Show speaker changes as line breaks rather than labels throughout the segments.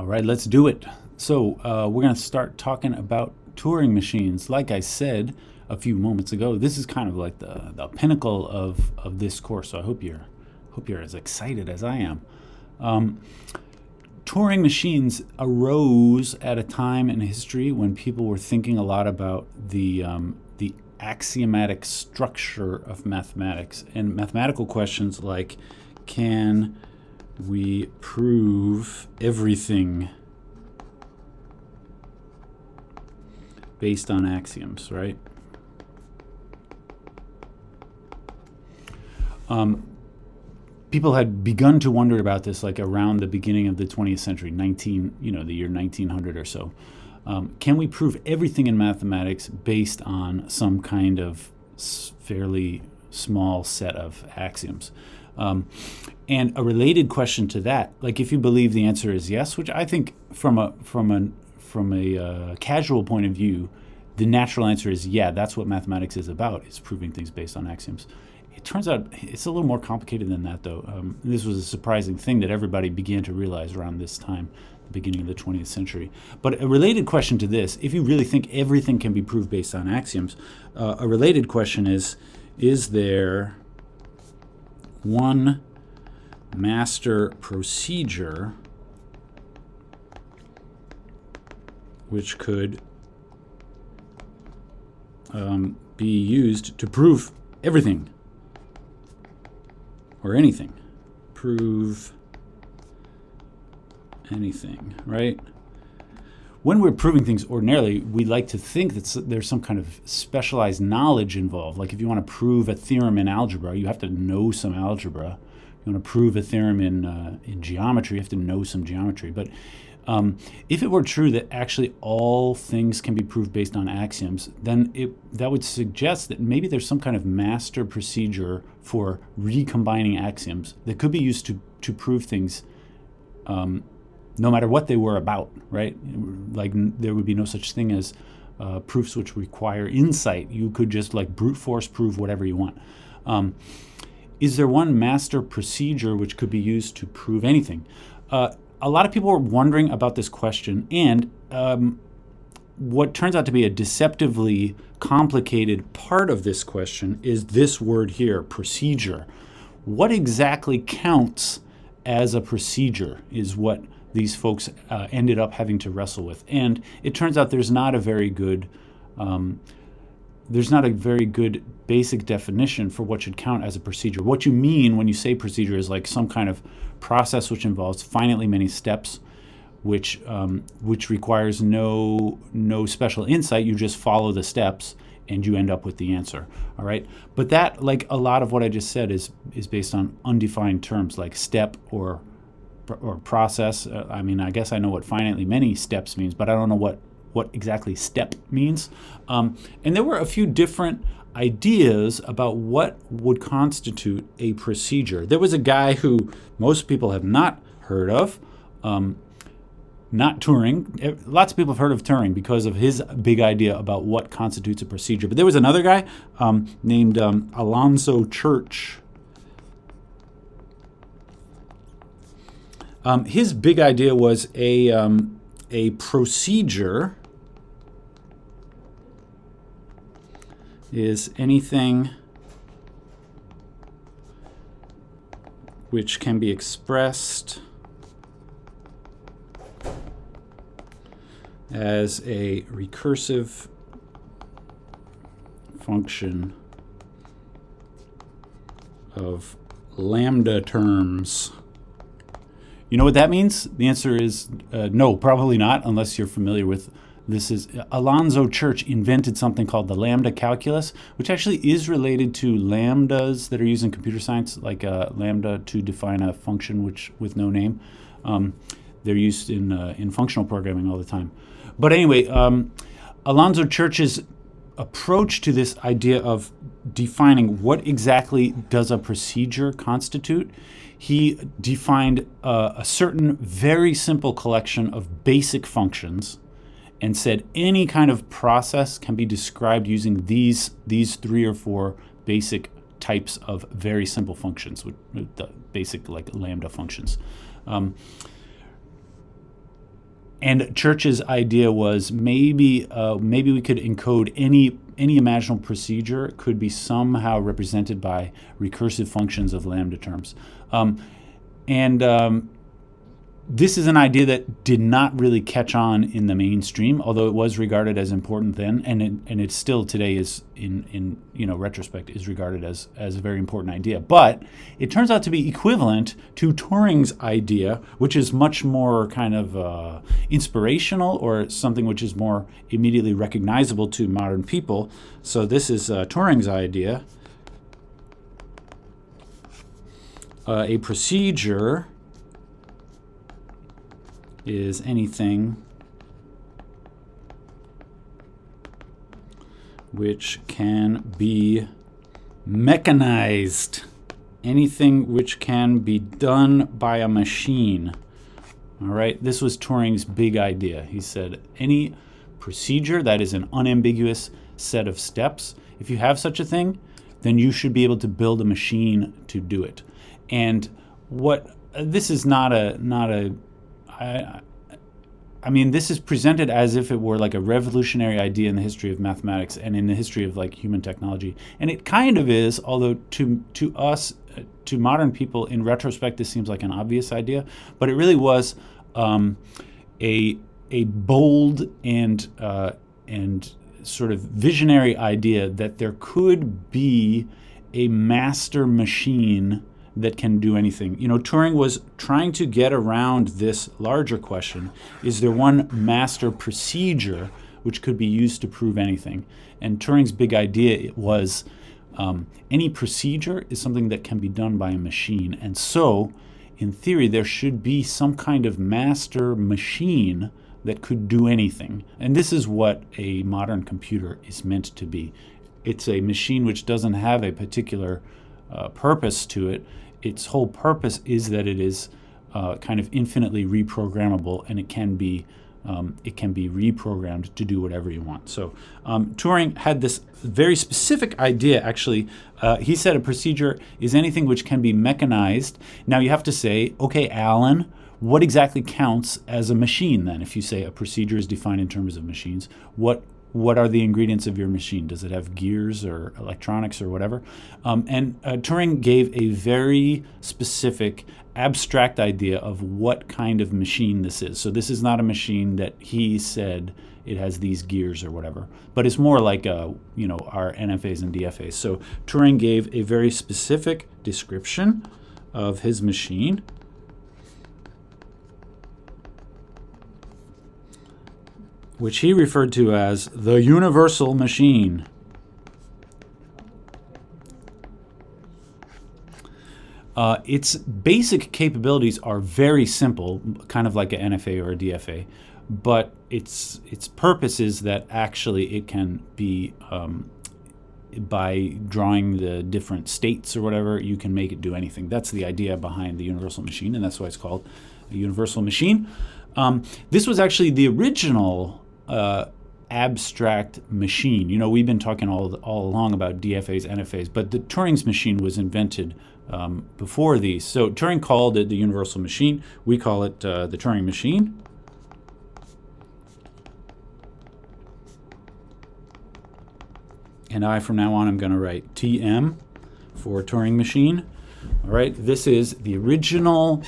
All right, let's do it. So we're going to start talking about Turing machines. Like I said a few moments ago, this is kind of like the pinnacle of this course. So I hope you're as excited as I am. Turing machines arose at a time in history when people were thinking a lot about the axiomatic structure of mathematics and mathematical questions like, can we prove everything based on axioms, right? People had begun to wonder about this like around the beginning of the 20th century, the year 1900 or so. Can we prove everything in mathematics based on some kind of fairly small set of axioms? And a related question to that, like if you believe the answer is yes, which I think from a casual point of view, the natural answer is yeah, that's what mathematics is about, is proving things based on axioms. It turns out it's a little more complicated than that, though. This was a surprising thing that everybody began to realize around this time, the beginning of the 20th century. But a related question to this, if you really think everything can be proved based on axioms, a related question is there one master procedure which could be used to prove everything or anything? Prove anything, right? When we're proving things ordinarily, we like to think that there's some kind of specialized knowledge involved. Like if you want to prove a theorem in algebra, you have to know some algebra. If you want to prove a theorem in geometry, you have to know some geometry. But if it were true that actually all things can be proved based on axioms, then that would suggest that maybe there's some kind of master procedure for recombining axioms that could be used to prove things no matter what they were about, right? Like there would be no such thing as proofs which require insight. You could just like brute force prove whatever you want. Is there one master procedure which could be used to prove anything? A lot of people are wondering about this question, and what turns out to be a deceptively complicated part of this question is this word here, procedure. What exactly counts as a procedure is what these folks ended up having to wrestle with. And it turns out there's not a very good basic definition for what should count as a procedure. What you mean when you say procedure is like some kind of process which involves finitely many steps, which requires no special insight. You just follow the steps and you end up with the answer. All right. But that, like a lot of what I just said, is based on undefined terms like step or process. I mean, I guess I know what finitely many steps means, but I don't know what exactly step means. And there were a few different ideas about what would constitute a procedure. There was a guy who most people have not heard of, not Turing. Lots of people have heard of Turing because of his big idea about what constitutes a procedure. But there was another guy named Alonzo Church. His big idea was a procedure is anything which can be expressed as a recursive function of lambda terms. You know what that means? The answer is no, probably not, unless you're familiar with this. Alonzo Church invented something called the Lambda Calculus, which actually is related to lambdas that are used in computer science, like lambda to define a function with no name. They're used in functional programming all the time. But anyway, Alonzo Church's approach to this idea of defining what exactly does a procedure constitute, he defined a certain very simple collection of basic functions and said any kind of process can be described using these 3 or 4 basic types of very simple functions, with the basic like lambda functions. And Church's idea was maybe we could encode any imaginable procedure could be somehow represented by recursive functions of lambda terms. This is an idea that did not really catch on in the mainstream, although it was regarded as important then, and it still today is in retrospect is regarded as a very important idea. But it turns out to be equivalent to Turing's idea, which is much more kind of inspirational, or something which is more immediately recognizable to modern people. So this is Turing's idea. A procedure is anything which can be mechanized, anything which can be done by a machine. All right, this was Turing's big idea. He said any procedure that is an unambiguous set of steps, if you have such a thing, then you should be able to build a machine to do it. And this is not a I mean, this is presented as if it were like a revolutionary idea in the history of mathematics and in the history of like human technology. And it kind of is, although to us, to modern people, in retrospect, this seems like an obvious idea. But it really was a bold and sort of visionary idea that there could be a master machine that can do anything. Turing was trying to get around this larger question: is there one master procedure which could be used to prove anything? And Turing's big idea was any procedure is something that can be done by a machine. And so, in theory, there should be some kind of master machine that could do anything. And this is what a modern computer is meant to be. It's a machine which doesn't have a particular purpose to it. Its whole purpose is that it is kind of infinitely reprogrammable, and it can be reprogrammed to do whatever you want. So Turing had this very specific idea. Actually, he said a procedure is anything which can be mechanized. Now you have to say, okay, Alan, what exactly counts as a machine then? If you say a procedure is defined in terms of machines, what are the ingredients of your machine? Does it have gears or electronics or whatever? And Turing gave a very specific, abstract idea of what kind of machine this is. So this is not a machine that he said it has these gears or whatever, but it's more like our NFAs and DFAs. So Turing gave a very specific description of his machine. Which he referred to as the universal machine. Its basic capabilities are very simple, kind of like an NFA or a DFA, but its purpose is that actually it can be, by drawing the different states or whatever, you can make it do anything. That's the idea behind the universal machine, and that's why it's called a universal machine. This was actually the original abstract machine. We've been talking all along about DFAs, NFAs, but the Turing's machine was invented before these. So Turing called it the universal machine. We call it the Turing machine. And from now on, I'm going to write TM for Turing machine. All right, this is the original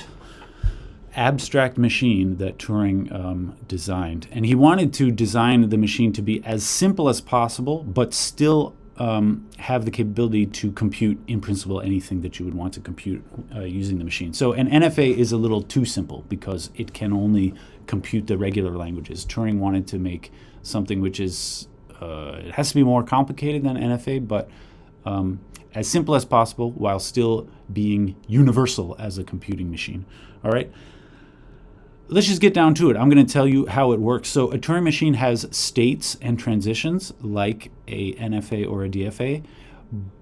abstract machine that Turing designed. And he wanted to design the machine to be as simple as possible, but still have the capability to compute, in principle, anything that you would want to compute using the machine. So an NFA is a little too simple because it can only compute the regular languages. Turing wanted to make something which is, it has to be more complicated than NFA, but as simple as possible while still being universal as a computing machine. All right. Let's just get down to it. I'm going to tell you how it works. So a Turing machine has states and transitions like a NFA or a DFA,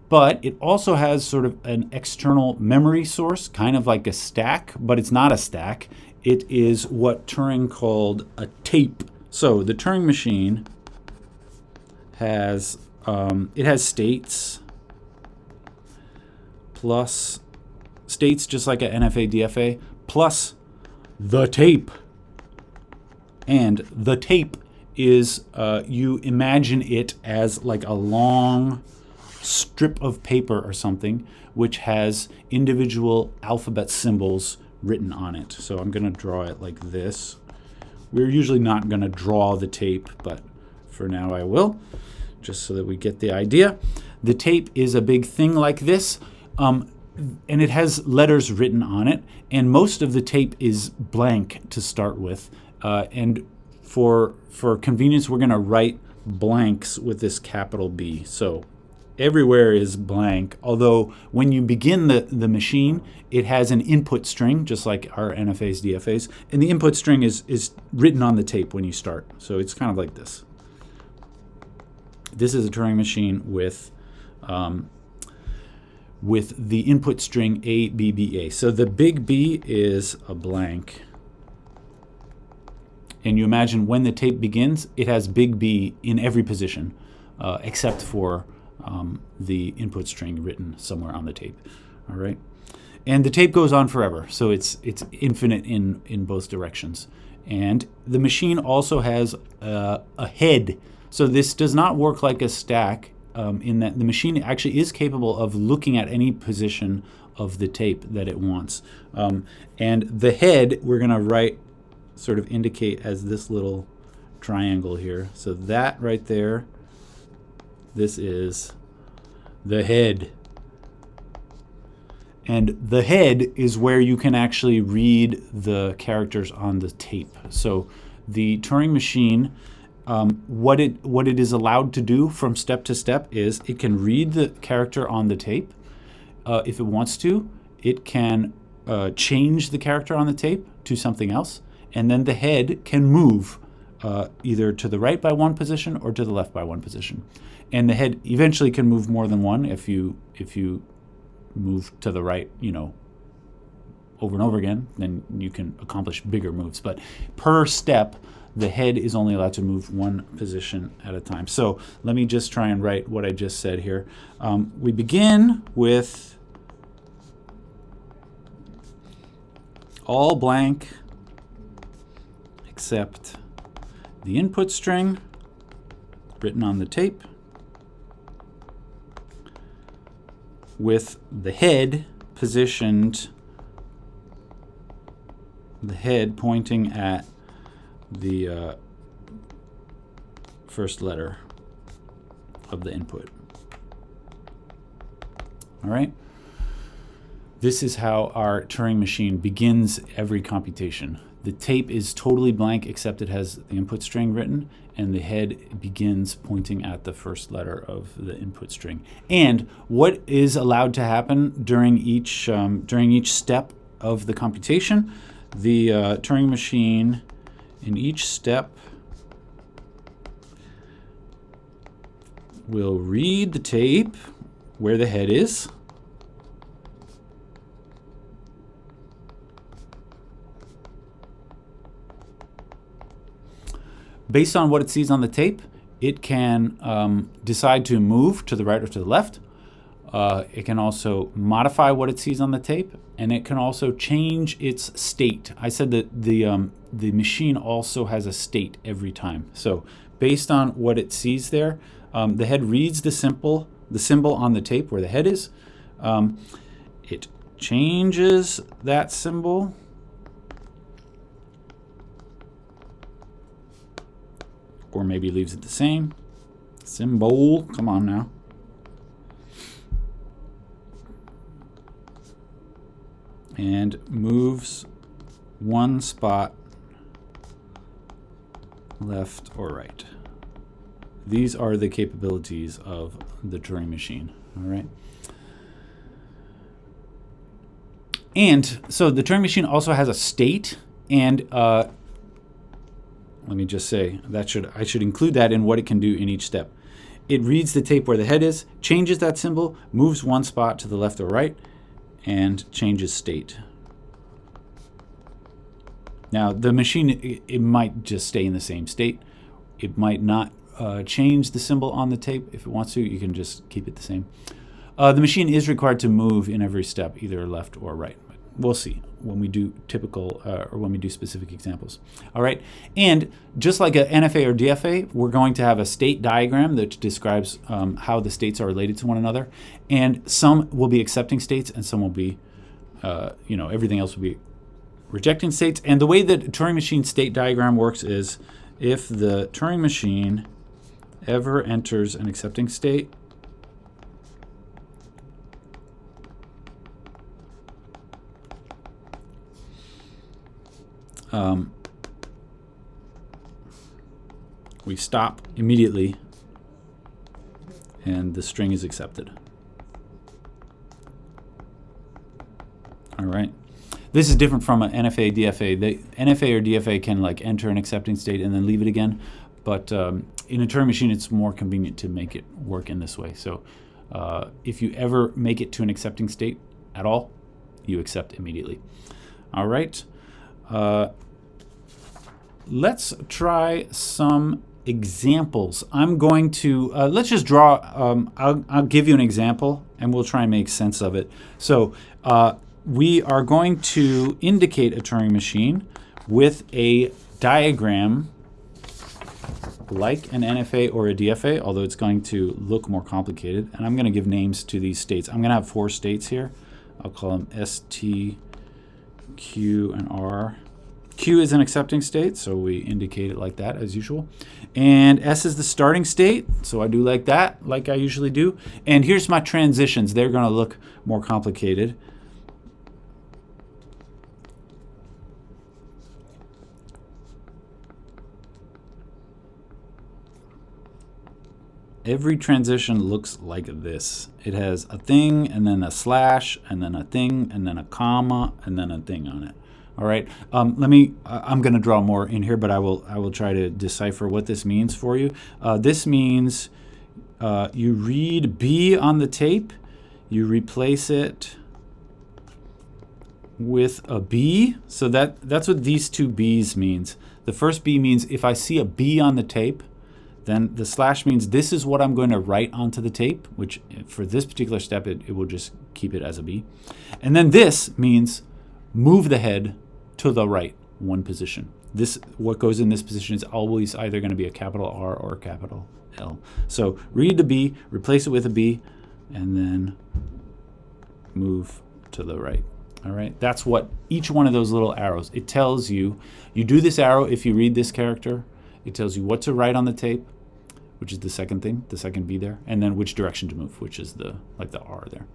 but it also has sort of an external memory source, kind of like a stack, but it's not a stack. It is what Turing called a tape. So the Turing machine has states plus states, just like a NFA, DFA, plus the tape. And the tape is, you imagine it as like a long strip of paper or something which has individual alphabet symbols written on it. So I'm going to draw it like this. We're usually not going to draw the tape, but for now I will, just so that we get the idea. The tape is a big thing like this, and it has letters written on it, and most of the tape is blank to start with. And for convenience, we're going to write blanks with this capital B. So everywhere is blank, although when you begin the machine, it has an input string, just like our NFAs, DFAs, and the input string is written on the tape when you start. So it's kind of like this. This is a Turing machine with the input string A, B, B, A. So the big B is a blank. And you imagine when the tape begins, it has big B in every position, except for the input string written somewhere on the tape. All right, and the tape goes on forever, so it's infinite in both directions. And the machine also has a head, so this does not work like a stack, in that the machine actually is capable of looking at any position of the tape that it wants. And the head we're going to write, sort of indicate as this little triangle here. So that right there, this is the head. And the head is where you can actually read the characters on the tape. So the Turing machine, what it is allowed to do from step to step is it can read the character on the tape. If it wants to, it can change the character on the tape to something else. And then the head can move either to the right by one position or to the left by one position. And the head eventually can move more than one if you move to the right, over and over again, then you can accomplish bigger moves. But per step, the head is only allowed to move one position at a time. So let me just try and write what I just said here. We begin with all blank except the input string written on the tape, with the head positioned, the head pointing at the first letter of the input. All right. This is how our Turing machine begins every computation. The tape is totally blank except it has the input string written, and the head begins pointing at the first letter of the input string. And what is allowed to happen during each step of the computation, the Turing machine in each step will read the tape where the head is, based on what it sees on the tape. It can decide to move to the right or to the left. It can also modify what it sees on the tape, and it can also change its state. I said that the machine also has a state every time. So based on what it sees there, the head reads the symbol on the tape where the head is. It changes that symbol, or maybe leaves it the same. Symbol, come on now. And moves one spot left or right. These are the capabilities of the Turing machine, all right? And so the Turing machine also has a state, and let me just say that I should include that in what it can do in each step. It reads the tape where the head is, changes that symbol, moves one spot to the left or right, and changes state. Now, the machine, it might just stay in the same state. It might not change the symbol on the tape. If it wants to, you can just keep it the same. The machine is required to move in every step, either left or right. But we'll see. when we do typical or when we do specific examples. All right, and just like a NFA or DFA, we're going to have a state diagram that describes how the states are related to one another, and some will be accepting states and some will be, everything else will be rejecting states. And the way that Turing machine state diagram works is if the Turing machine ever enters an accepting state, we stop immediately and the string is accepted. All right. This is different from an NFA, DFA. The NFA or DFA can like enter an accepting state and then leave it again, but in a Turing machine, it's more convenient to make it work in this way. So if you ever make it to an accepting state at all, you accept immediately. All right. Let's try some examples. I'm going to, let's just draw, I'll give you an example and we'll try and make sense of it. So we are going to indicate a Turing machine with a diagram like an NFA or a DFA, although it's going to look more complicated. And I'm going to give names to these states. I'm going to have 4 states here. I'll call them S, T, Q, and R. Q is an accepting state, so we indicate it like that as usual. And S is the starting state, so I do like that, like I usually do. And here's my transitions. They're going to look more complicated. Every transition looks like this. It has a thing, and then a slash, and then a thing, and then a comma, and then a thing on it. All right. I'm going to draw more in here, but I will try to decipher what this means for you. This means you read B on the tape, you replace it with a B. So that's what these 2 B's means. The first B means if I see a B on the tape, then the slash means this is what I'm going to write onto the tape, which for this particular step, it will just keep it as a B. And then this means move the head to the right 1 position. What goes in this position is always either going to be a capital R or a capital L. So read the B, replace it with a B, and then move to the right. All right, that's what each one of those little arrows, it tells you. You do this arrow if you read this character. It tells you what to write on the tape, which is the second thing, the second B there, and then which direction to move, which is the R there.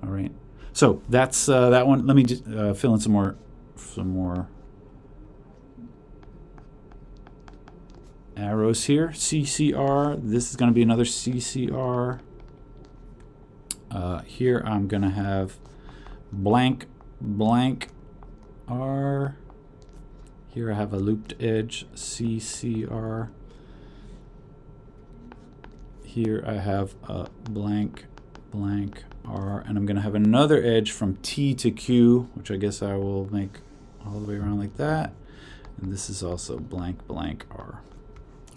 All right. So that's that one. Let me just fill in some more arrows here. CCR. This is going to be another CCR. Here I'm going to have blank blank R. Here I have a looped edge, CCR. Here I have a blank blank R, and I'm going to have another edge from T to Q, which I guess I will make all the way around like that. And this is also blank blank R.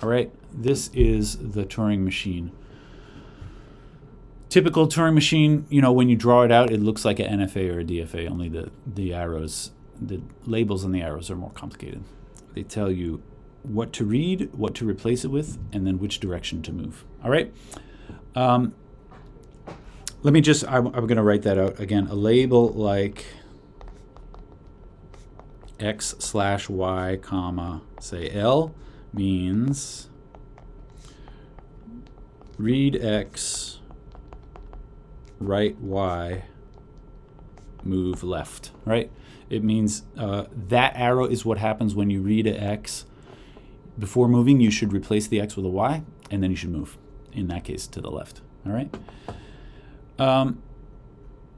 All right, this is the Turing machine. Typical Turing machine, when you draw it out, it looks like an NFA or a DFA, only the arrows, the labels on the arrows are more complicated. They tell you what to read, what to replace it with, and then which direction to move. All right. Let me just, I'm going to write that out again. A label like X/Y, comma, say L means read X, write Y, move left, right? It means that arrow is what happens when you read a X. Before moving, you should replace the X with a Y, and then you should move, in that case, to the left. All right?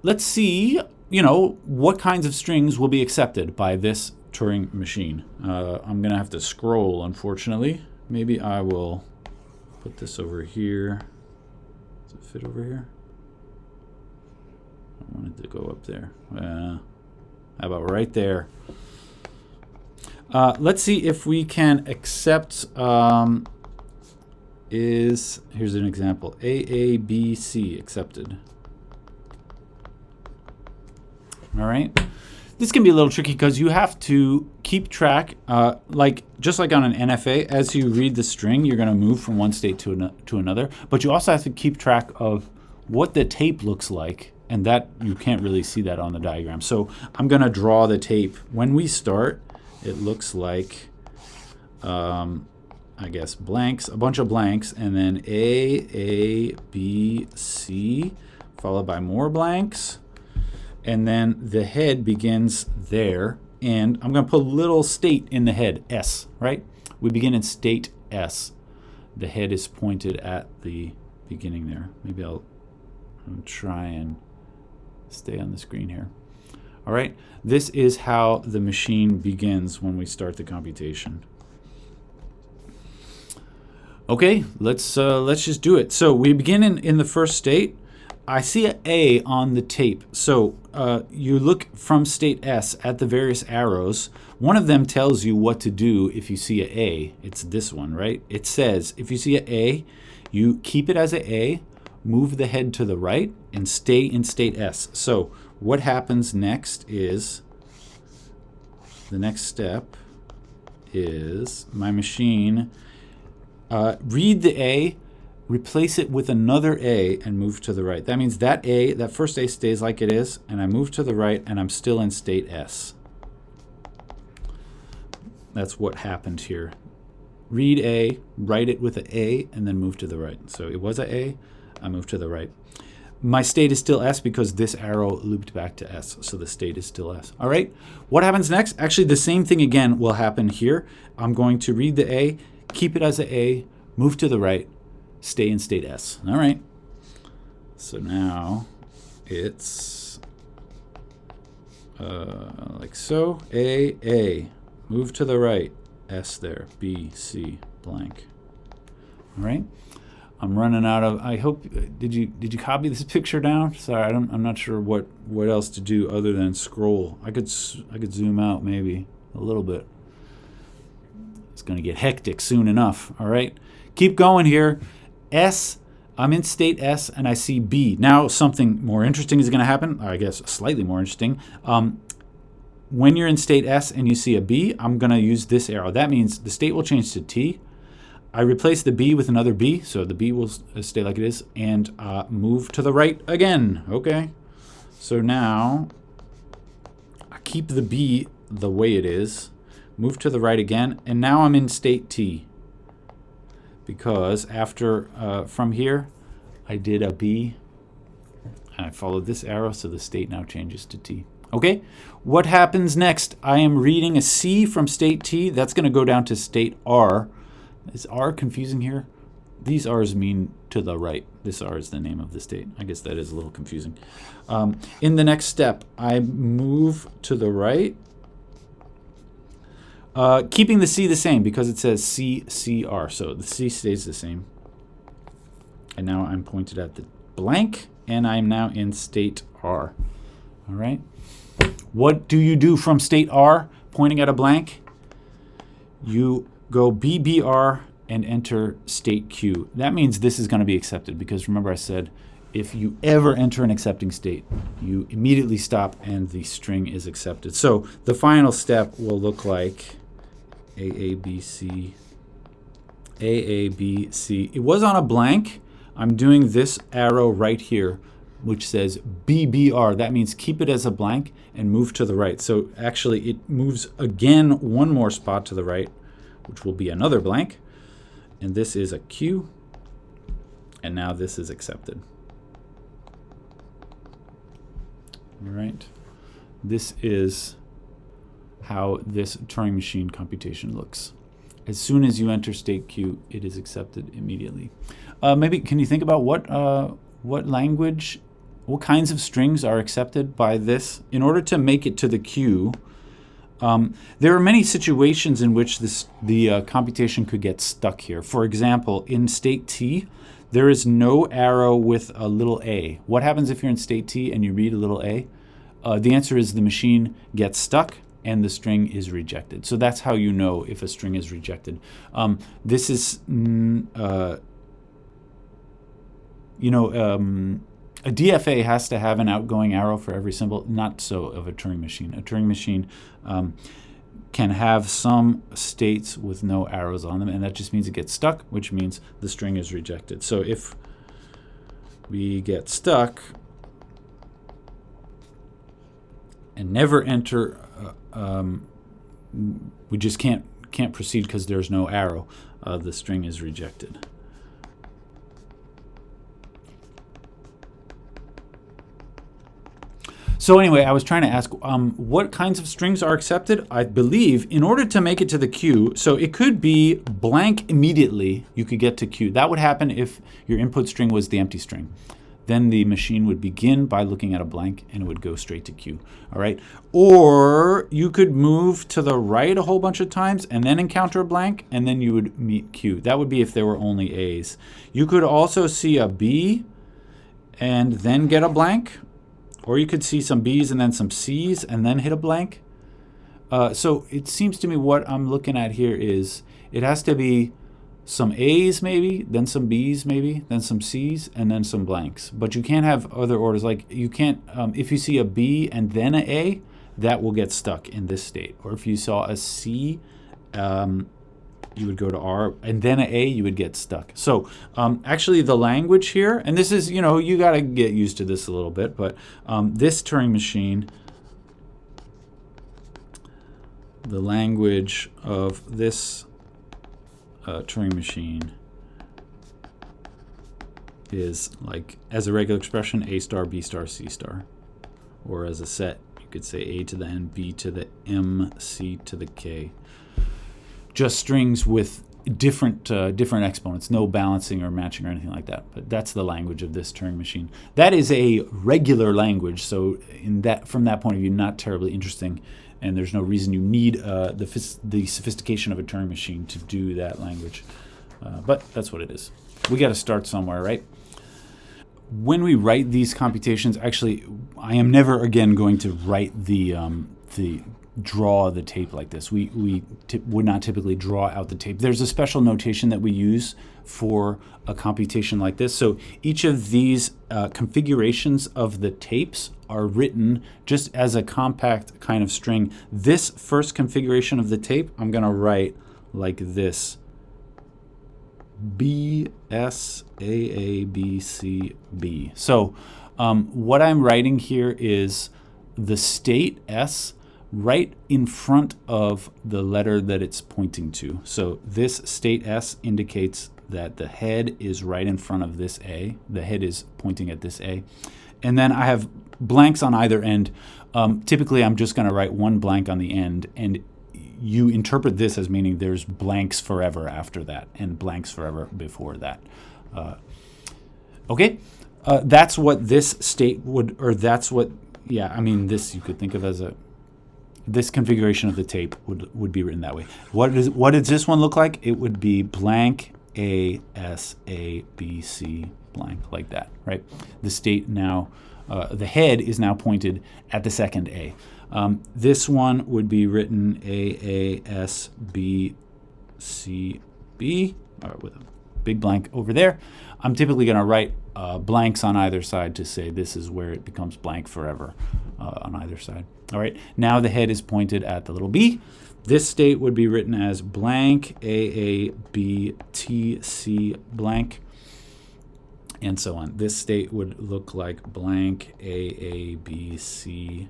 Let's see, what kinds of strings will be accepted by this Turing machine. I'm going to have to scroll, unfortunately. Maybe I will put this over here. Does it fit over here? I wanted to go up there. How about right there? Let's see if we can accept, here's an example, AABC accepted. All right. This can be a little tricky because you have to keep track, just like on an NFA, as you read the string, you're going to move from one state to another. But you also have to keep track of what the tape looks like, and that you can't really see that on the diagram. So I'm going to draw the tape. When we start, it looks like, I guess, blanks, a bunch of blanks, and then A, B, C, followed by more blanks. And then the head begins there, and I'm going to put a little state in the head, S, right? We begin in state S. The head is pointed at the beginning there. Maybe I'll try and stay on the screen here. All right, this is how the machine begins when we start the computation. Okay, let's just do it. So we begin in the first state. I see an A on the tape. So you look from state S at the various arrows. One of them tells you what to do if you see an A. It's this one, right? It says if you see an A, you keep it as an A, move the head to the right, and stay in state S. So what happens next is, the next step is my machine, read the A, replace it with another A, and move to the right. That means that A, that first A stays like it is, and I move to the right, and I'm still in state S. That's what happened here. Read A, write it with an A, and then move to the right. So it was an A, I moved to the right. My state is still S because this arrow looped back to S, so the state is still S. All right, what happens next? Actually, the same thing again will happen here. I'm going to read the A, keep it as an A, move to the right, stay in state S. All right. So now it's like so. A, move to the right, S there, B, C, blank. All right. I'm running out of. I hope did you copy this picture down? Sorry, I'm not sure what else to do other than scroll. I could zoom out maybe a little bit. It's going to get hectic soon enough. All right. Keep going here. S, I'm in state S, and I see B. Now something more interesting is going to happen. I guess slightly more interesting. When you're in state S and you see a B, I'm going to use this arrow. That means the state will change to T. I replace the B with another B, so the B will stay like it is, and move to the right again. Okay. So now I keep the B the way it is, move to the right again, and now I'm in state T. Because after, from here, I did a B, and I followed this arrow, so the state now changes to T. Okay, what happens next? I am reading a C from state T. That's going to go down to state R. Is R confusing here? These R's mean to the right. This R is the name of the state. I guess that is a little confusing. In the next step, I move to the right, keeping the C the same because it says C, C, R. So the C stays the same. And now I'm pointed at the blank, and I'm now in state R. All right. What do you do from state R, pointing at a blank? You go BBR and enter state Q. That means this is going to be accepted because remember I said if you ever enter an accepting state, you immediately stop and the string is accepted. So the final step will look like AABC. It was on a blank. I'm doing this arrow right here, which says BBR. That means keep it as a blank and move to the right. So actually it moves again one more spot to the right, which will be another blank. And this is a Q. And now this is accepted. All right. This is how this Turing machine computation looks. As soon as you enter state Q, it is accepted immediately. Maybe can you think about what language, what kinds of strings are accepted by this? In order to make it to the Q, there are many situations in which the computation could get stuck here. For example, in state T, there is no arrow with a little a. What happens if you're in state T and you read a little a? The answer is the machine gets stuck and the string is rejected. So that's how you know if a string is rejected. This is, A DFA has to have an outgoing arrow for every symbol. Not so of a Turing machine. A Turing machine can have some states with no arrows on them, and that just means it gets stuck, which means the string is rejected. So if we get stuck and never enter, we just can't proceed because there's no arrow. The string is rejected. So anyway, I was trying to ask what kinds of strings are accepted. I believe in order to make it to the queue, so it could be blank immediately, you could get to queue. That would happen if your input string was the empty string. Then the machine would begin by looking at a blank and it would go straight to queue. All right. Or you could move to the right a whole bunch of times and then encounter a blank and then you would meet queue. That would be if there were only A's. You could also see a B and then get a blank. Or you could see some B's and then some C's and then hit a blank. So it seems to me what I'm looking at here is it has to be some A's maybe, then some B's maybe, then some C's, and then some blanks. But you can't have other orders. Like you can't, if you see a B and then an A, that will get stuck in this state. Or if you saw a C, you would go to R, and then an A, you would get stuck. So actually the language here, and this is, you got to get used to this a little bit, but this Turing machine, the language of this Turing machine is like, as a regular expression, A star, B star, C star. Or as a set, you could say A to the N, B to the M, C to the K. Just strings with different exponents, no balancing or matching or anything like that. But that's the language of this Turing machine. That is a regular language, so from that point of view, not terribly interesting, and there's no reason you need the sophistication of a Turing machine to do that language. But that's what it is. We got to start somewhere, right? When we write these computations, actually, I am never again going to write draw the tape like this. We would not typically draw out the tape. There's a special notation that we use for a computation like this. So each of these configurations of the tapes are written just as a compact kind of string. This first configuration of the tape, I'm going to write like this. B, S, A, B, C, B. So what I'm writing here is the state S right in front of the letter that it's pointing to. So this state S indicates that the head is right in front of this A. The head is pointing at this A. And then I have blanks on either end. Typically, I'm just going to write one blank on the end, and you interpret this as meaning there's blanks forever after that and blanks forever before that. Okay? That's what this state would, or that's what, this you could think of as this configuration of the tape would be written that way. What does this one look like? It would be blank A, S, A, B, C, blank, like that, right? The state now, the head is now pointed at the second A. This one would be written A, S, B, C, B, with a big blank over there. I'm typically going to write blanks on either side to say this is where it becomes blank forever on either side. All right, now the head is pointed at the little b. This state would be written as blank A, B, T, C, blank, and so on. This state would look like blank A, B, C,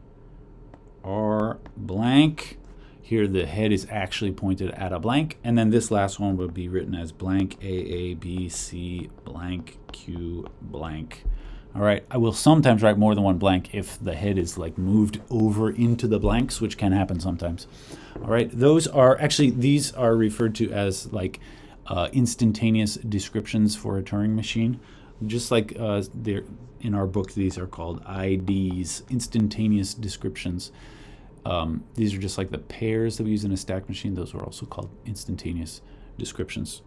R, blank. Here the head is actually pointed at a blank, and then this last one would be written as blank A, B, C, blank, Q, blank. All right, I will sometimes write more than one blank if the head is like moved over into the blanks, which can happen sometimes. All right, these are referred to as like instantaneous descriptions for a Turing machine. Just like in our book, these are called IDs, instantaneous descriptions. These are just like the pairs that we use in a stack machine. Those are also called instantaneous descriptions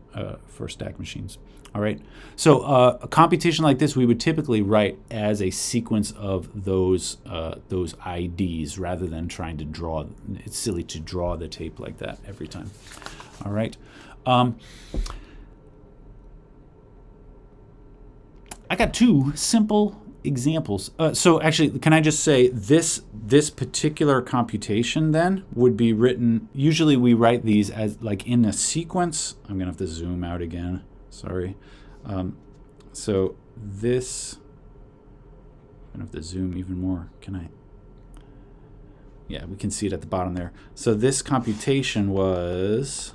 for stack machines. All right. So a computation like this, we would typically write as a sequence of those IDs rather than trying to draw. It's silly to draw the tape like that every time. All right. I got two simple examples. So actually, can I just say this particular computation then would be written, usually we write these as like in a sequence. I'm going to have to zoom out again. Sorry. So this, I'm going to have to zoom even more. Can I? Yeah, we can see it at the bottom there. So this computation was,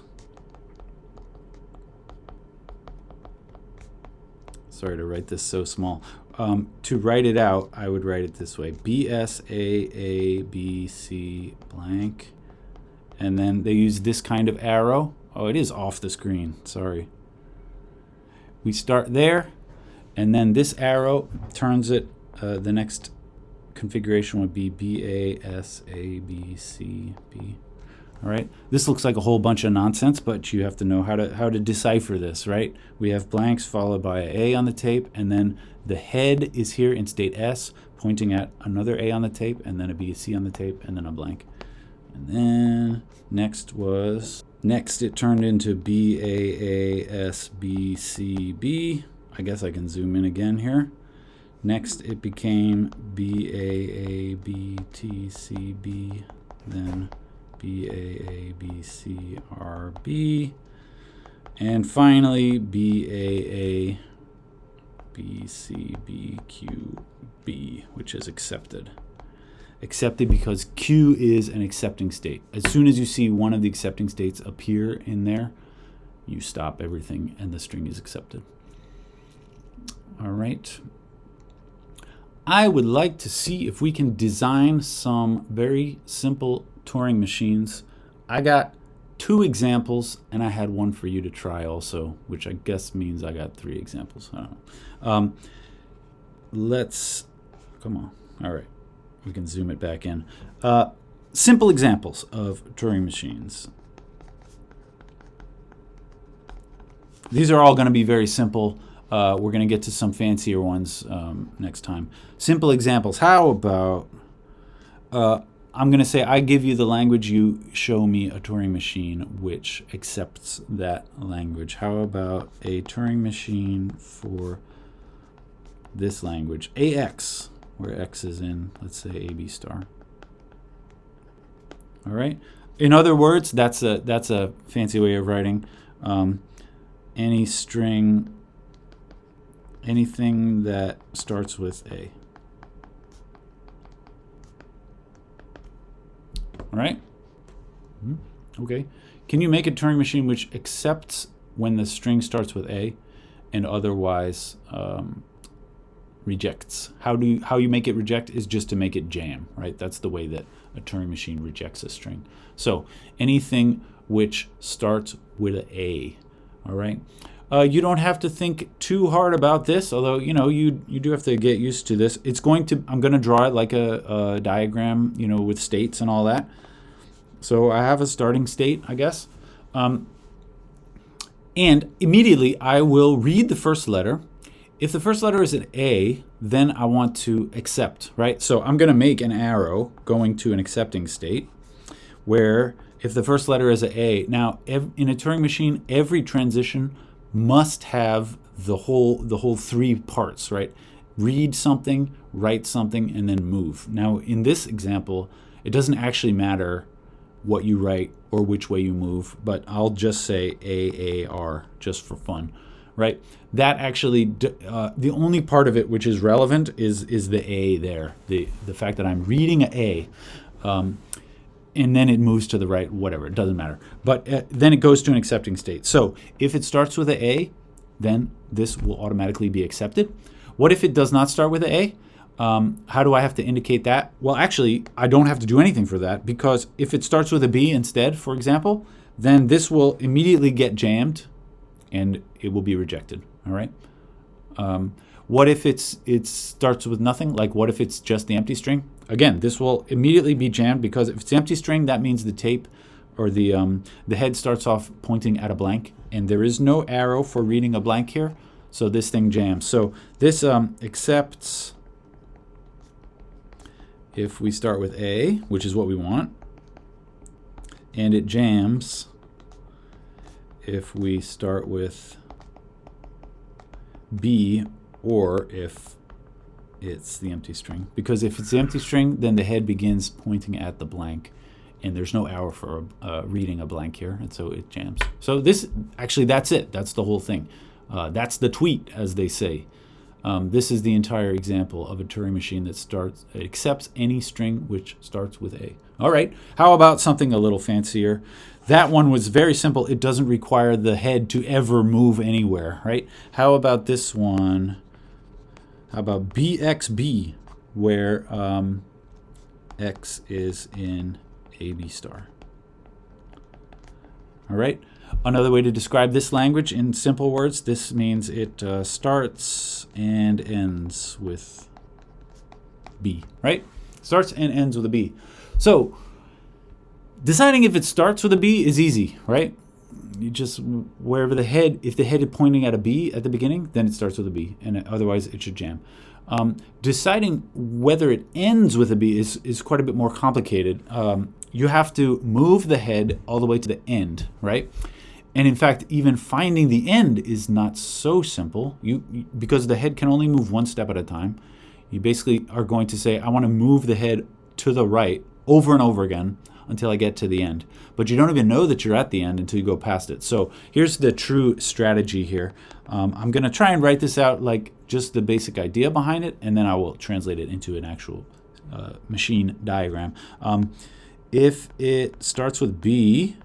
sorry to write this so small. To write it out, I would write it this way: BSAABC blank. And then they use this kind of arrow. Oh, it is off the screen. Sorry. We start there, and then this arrow turns it. The next configuration would be BASABCB. All right. This looks like a whole bunch of nonsense, but you have to know how to decipher this, right? We have blanks followed by an A on the tape, and then the head is here in state S, pointing at another A on the tape, and then a B, C on the tape, and then a blank. And then next it turned into BAASBCB. I guess I can zoom in again here. Next it became BAABTCB, then BAABCRB, and finally BAABCBQB, which is accepted. Accepted because Q is an accepting state. As soon as you see one of the accepting states appear in there, you stop everything and the string is accepted. All right. I would like to see if we can design some very simple Turing machines. I got 2 examples, and I had one for you to try also, which I guess means I got 3 examples. I don't know. Let's, come on. All right. We can zoom it back in. Simple examples of Turing machines. These are all going to be very simple. We're going to get to some fancier ones next time. Simple examples. How about, I'm going to say I give you the language, you show me a Turing machine which accepts that language. How about a Turing machine for this language, AX, where X is in, let's say, AB star. All right. In other words, that's a fancy way of writing any string, anything that starts with A. All right? Okay. Can you make a Turing machine which accepts when the string starts with A and otherwise rejects? How you make it reject is just to make it jam, right? That's the way that a Turing machine rejects a string. So anything which starts with an A. All right. You don't have to think too hard about this, although you do have to get used to this. It's going to, I'm going to draw it like a diagram, with states and all that. So I have a starting state, I guess, and immediately I will read the first letter. If the first letter is an A, then I want to accept, right? So I'm going to make an arrow going to an accepting state, where if the first letter is an A, now in a Turing machine, every transition must have the whole 3 parts, right? Read something, write something, and then move. Now, in this example, it doesn't actually matter what you write or which way you move, but I'll just say AAR just for fun, right? That actually, the only part of it which is relevant is the A there, the fact that I'm reading an A. And then it moves to the right, whatever, it doesn't matter. But then it goes to an accepting state. So if it starts with an A, then this will automatically be accepted. What if it does not start with an A? How do I have to indicate that? Well, actually, I don't have to do anything for that, because if it starts with a B instead, for example, then this will immediately get jammed and it will be rejected, all right? What if it starts with nothing? Like, what if it's just the empty string? Again, this will immediately be jammed, because if it's empty string, that means the tape or the head starts off pointing at a blank, and there is no arrow for reading a blank here, so this thing jams. So this accepts if we start with A, which is what we want, and it jams if we start with B, or if it's the empty string. Because if it's the empty string, then the head begins pointing at the blank, and there's no hour for reading a blank here, and so it jams. So this, actually, that's it. That's the whole thing. That's the tweet, as they say. This is the entire example of a Turing machine that accepts any string which starts with A. All right, how about something a little fancier? That one was very simple. It doesn't require the head to ever move anywhere, right? How about this one? How about BXB, where X is in AB star? All right. Another way to describe this language in simple words, this means it starts and ends with B, right? Starts and ends with a B. So deciding if it starts with a B is easy, right? You just, wherever the head, if the head is pointing at a B at the beginning, then it starts with a B, and otherwise it should jam. Deciding whether it ends with a B is quite a bit more complicated. You have to move the head all the way to the end, right? And in fact, even finding the end is not so simple. Because the head can only move one step at a time, you basically are going to say, I want to move the head to the right over and over again until I get to the end. But you don't even know that you're at the end until you go past it. So here's the true strategy here. I'm going to try and write this out like just the basic idea behind it, and then I will translate it into an actual machine diagram. If it starts with B,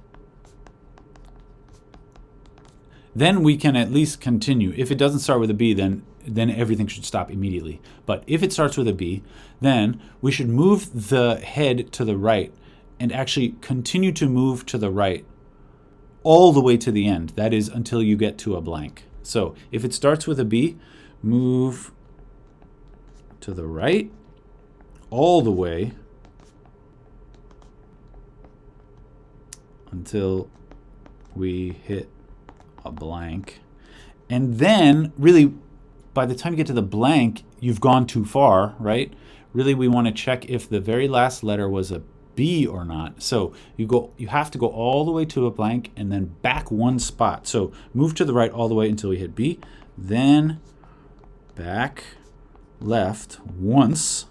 then we can at least continue. If it doesn't start with a B, then everything should stop immediately. But if it starts with a B, then we should move the head to the right and actually continue to move to the right all the way to the end. That is, until you get to a blank. So if it starts with a B, move to the right all the way until we hit a blank. And then, really, by the time you get to the blank, you've gone too far, right? Really, we want to check if the very last letter was a B or not. So you have to go all the way to a blank and then back one spot. So move to the right all the way until we hit B, then back left once,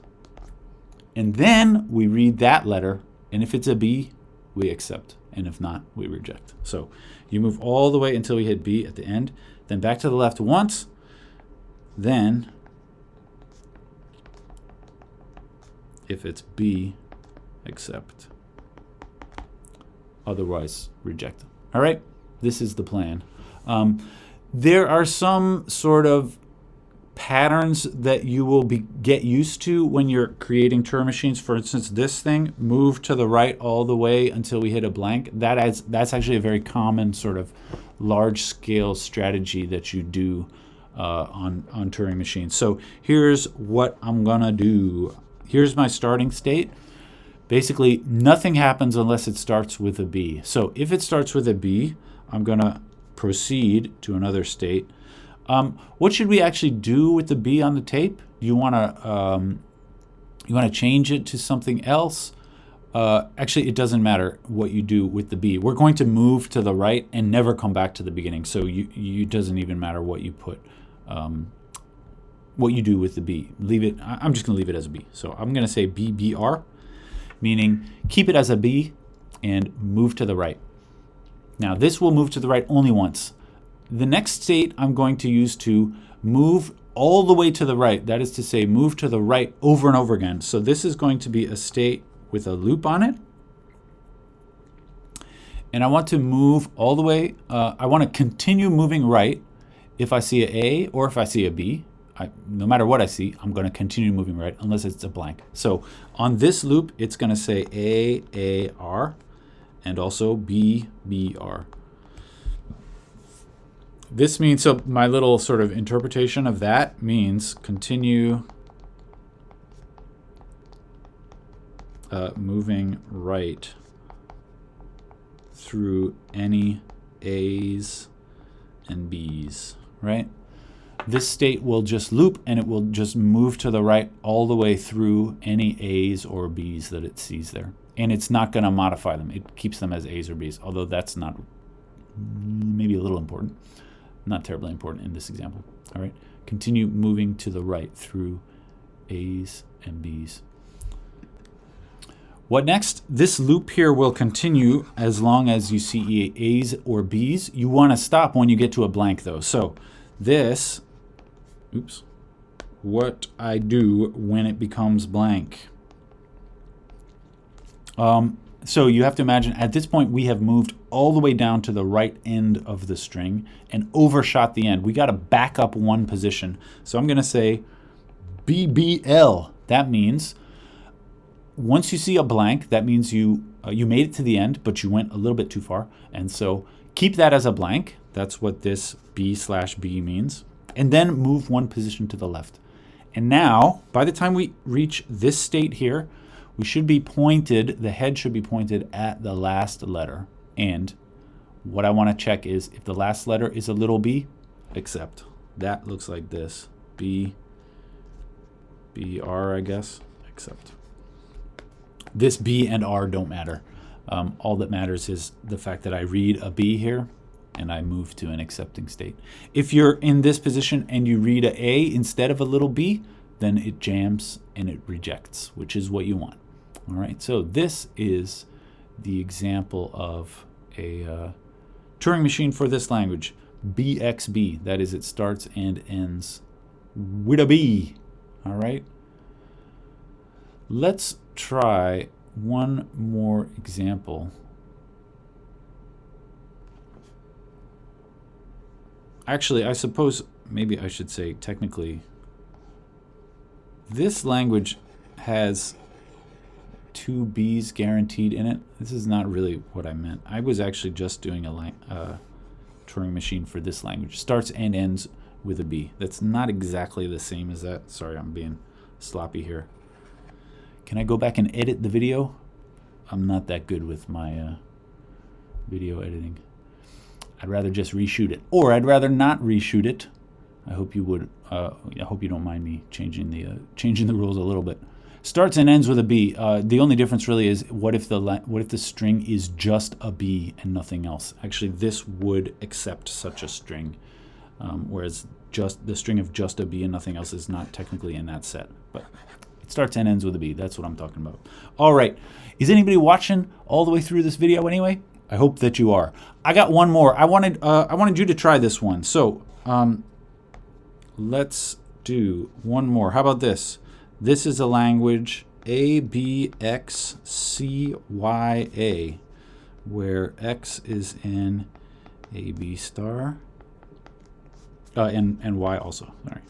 and then we read that letter, and if it's a B, we accept, and if not, we reject. So you move all the way until we hit B at the end, then back to the left once, then if it's B, accept. Otherwise, reject. All right, this is the plan. There are some sort of patterns that you will get used to when you're creating Turing machines. For instance, this thing, move to the right all the way until we hit a blank. That's actually a very common sort of large-scale strategy that you do on Turing machines. So here's what I'm gonna do. Here's my starting state. Basically, nothing happens unless it starts with a B. So if it starts with a B, I'm gonna proceed to another state. What should we actually do with the B on the tape? You wanna change it to something else? Actually, it doesn't matter what you do with the B. We're going to move to the right and never come back to the beginning. So it doesn't even matter what you put, what you do with the B. Leave it. I'm just gonna leave it as a B. So I'm gonna say BBR, meaning keep it as a B and move to the right. Now this will move to the right only once. The next state I'm going to use to move all the way to the right, that is to say move to the right over and over again. So this is going to be a state with a loop on it. And I want to move all the way, I want to continue moving right if I see an A or if I see a B. No matter what I see, I'm going to continue moving right unless it's a blank. So on this loop, it's going to say A, R, and also B, R. This means, so my little sort of interpretation of that means continue moving right through any A's and B's, right? This state will just loop and it will just move to the right all the way through any A's or B's that it sees there. And it's not going to modify them. It keeps them as A's or B's, although that's not maybe a little important. Not terribly important in this example. All right, continue moving to the right through A's and B's. What next? This loop here will continue as long as you see A's or B's. You want to stop when you get to a blank though. So this, oops, what I do when it becomes blank. So you have to imagine at this point we have moved all the way down to the right end of the string and overshot the end. We got to back up one position. So I'm going to say BBL. That means once you see a blank, that means you made it to the end, but you went a little bit too far. And so keep that as a blank. That's what this B/B means. And then move one position to the left. And now, by the time we reach this state here, we should be pointed, the head should be pointed at the last letter. And what I want to check is if the last letter is a little b, accept. That looks like this. B, R, I guess, accept. This B and R don't matter. All that matters is the fact that I read a B here and I move to an accepting state. If you're in this position and you read a A instead of a little b, then it jams and it rejects, which is what you want. All right, so this is the example of a Turing machine for this language, BXB. That is, it starts and ends with a B. All right. Let's try one more example. Actually, I suppose maybe I should say technically this language has 2 B's guaranteed in it. This is not really what I meant. I was actually just doing a Turing machine for this language. Starts and ends with a B. That's not exactly the same as that. Sorry, I'm being sloppy here. Can I go back and edit the video? I'm not that good with my video editing. I'd rather just reshoot it, or I'd rather not reshoot it. I hope you would. I hope you don't mind me changing the rules a little bit. Starts and ends with a B. The only difference really is what if the string is just a B and nothing else? Actually, this would accept such a string, whereas just the string of just a B and nothing else is not technically in that set. But it starts and ends with a B. That's what I'm talking about. All right. Is anybody watching all the way through this video anyway? I hope that you are. I got one more. I wanted you to try this one. So let's do one more. How about this? This is a language ABXCYA, where X is in AB star, and Y also. Sorry,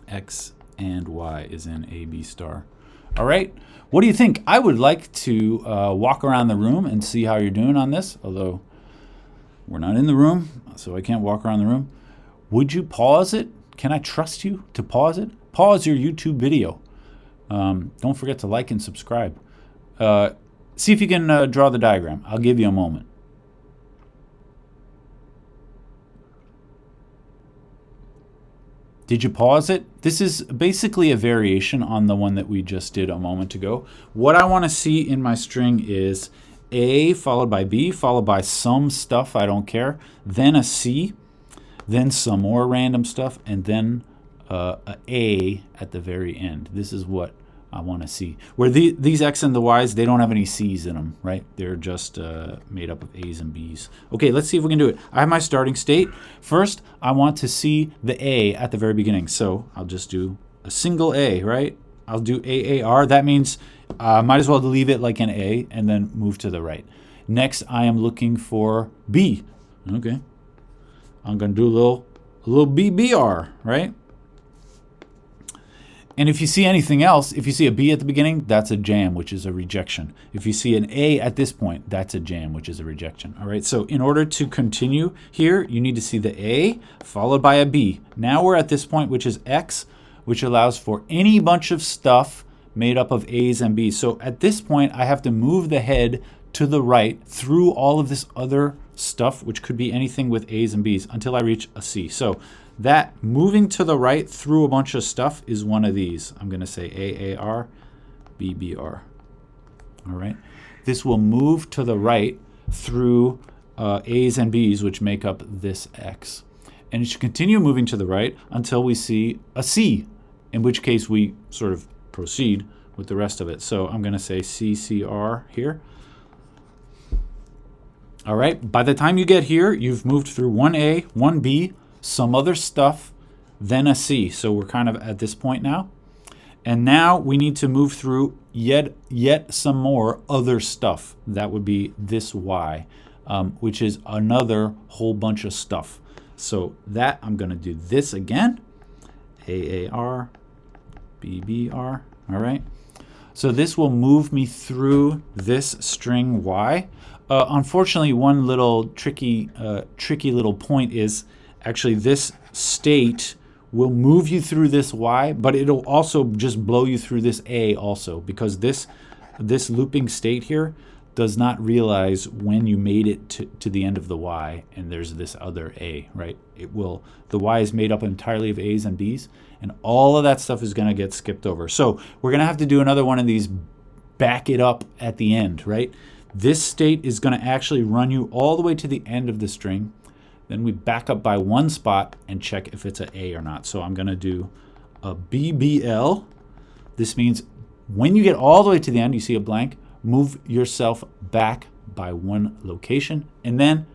X and Y is in AB star. All right. What do you think? I would like to walk around the room and see how you're doing on this, although we're not in the room, so I can't walk around the room. Would you pause it? Can I trust you to pause it? Pause your YouTube video. Don't forget to like and subscribe. See if you can draw the diagram. I'll give you a moment. Did you pause it? This is basically a variation on the one that we just did a moment ago. What I want to see in my string is A followed by B followed by some stuff, I don't care, then a C, then some more random stuff, and then a A at the very end. This is what I want to see. Where these X and the Y's, they don't have any C's in them, right? They're just made up of A's and B's. Okay, let's see if we can do it. I have my starting state. First, I want to see the A at the very beginning. So I'll just do a single A, right? I'll do AAR. That means I might as well leave it like an A and then move to the right. Next, I am looking for B. Okay. I'm going to do a little BBR, right? And if you see anything else, if you see a B at the beginning, that's a jam, which is a rejection. If you see an A at this point, that's a jam, which is a rejection. All right, so in order to continue here, you need to see the A followed by a B. Now we're at this point, which is X, which allows for any bunch of stuff made up of A's and B's. So at this point, I have to move the head to the right through all of this other stuff, which could be anything with A's and B's, until I reach a C. So that moving to the right through a bunch of stuff is one of these. I'm going to say AAR, BBR. All right. This will move to the right through A's and B's, which make up this X. And it should continue moving to the right until we see a C. in which case we sort of proceed with the rest of it. So I'm going to say CCR here. All right, by the time you get here, you've moved through 1A, 1B, some other stuff, then a C. So we're kind of at this point now. And now we need to move through yet some more other stuff. That would be this Y, which is another whole bunch of stuff. So that I'm going to do this again, AAR, BBR, all right? So this will move me through this string Y. Unfortunately, one little tricky little point is actually this state will move you through this Y, but it'll also just blow you through this A also, because this looping state here does not realize when you made it to the end of the Y and there's this other A, right? The Y is made up entirely of A's and B's, and all of that stuff is going to get skipped over. So we're going to have to do another one of these back it up at the end, right? This state is going to actually run you all the way to the end of the string. Then we back up by one spot and check if it's an A or not. So I'm going to do a BBL. This means when you get all the way to the end, you see a blank, move yourself back by one location. And then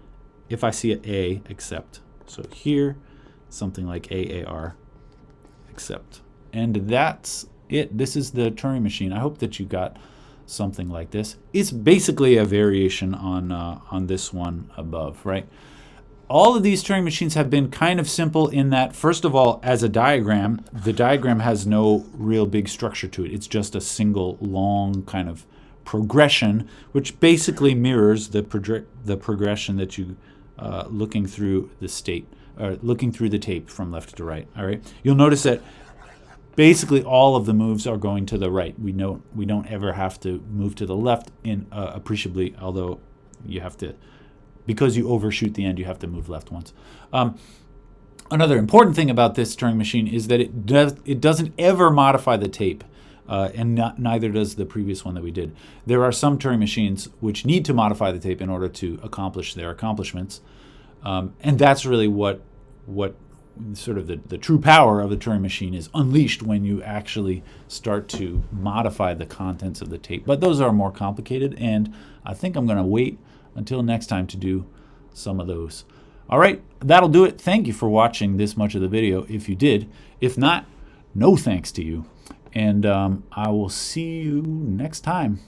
if I see an A, accept. So here, something like AAR, accept. And that's it. This is the Turing machine. I hope that you got something like this. It's basically a variation on this one above, right? All of these Turing machines have been kind of simple in that, first of all, as a diagram, the diagram has no real big structure to it. It's just a single long kind of progression, which basically mirrors the progression that you looking through the state, or looking through the tape from left to right. All right, you'll notice that basically all of the moves are going to the right. We don't ever have to move to the left in appreciably, although you have to. Because you overshoot the end, you have to move left once. Another important thing about this Turing machine is that it doesn't ever modify the tape, and neither does the previous one that we did. There are some Turing machines which need to modify the tape in order to accomplish their accomplishments, and that's really what sort of the true power of the Turing machine is unleashed when you actually start to modify the contents of the tape. But those are more complicated, and I think I'm going to wait until next time to do some of those. All right, that'll do it. Thank you for watching this much of the video, if you did. If not, no thanks to you. And I will see you next time.